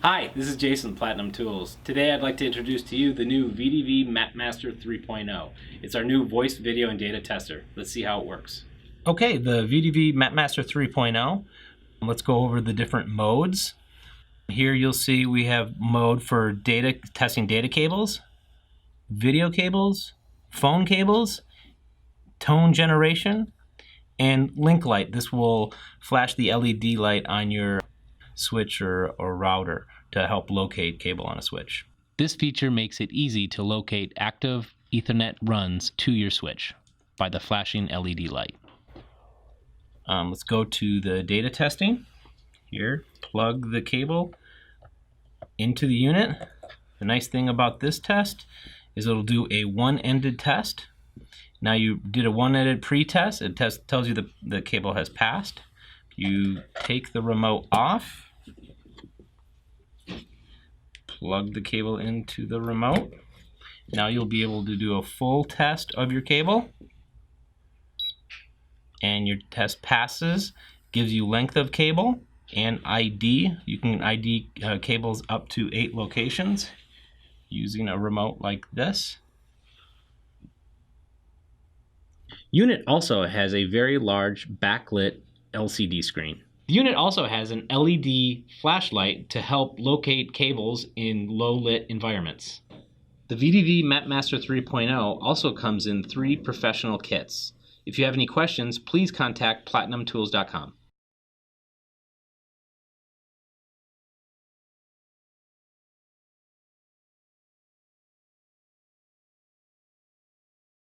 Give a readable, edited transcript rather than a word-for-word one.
Hi, this is Jason, Platinum Tools. Today I'd like to introduce to you the new VDV MapMaster 3.0. It's our new voice, video, and data tester. Let's see how it works. Okay, the VDV MapMaster 3.0. Let's go over the different modes. Here you'll see we have mode for testing data cables, video cables, phone cables, tone generation, and link light. This will flash the LED light on your switch or router to help locate cable on a switch. This feature makes it easy to locate active Ethernet runs to your switch by the flashing LED light. Let's go to the data testing. Here, plug the cable into the unit. The nice thing about this test is it'll do a one-ended test. Now you did a one-ended pre-test. It tells you the cable has passed. You take the remote off, plug the cable into the remote. Now you'll be able to do a full test of your cable. And your test passes, gives you length of cable and ID. You can ID cables up to 8 locations using a remote like this. Unit also has a very large backlit LCD screen. The unit also has an LED flashlight to help locate cables in low-lit environments. The VDV MapMaster 3.0 also comes in 3 professional kits. If you have any questions, please contact platinumtools.com.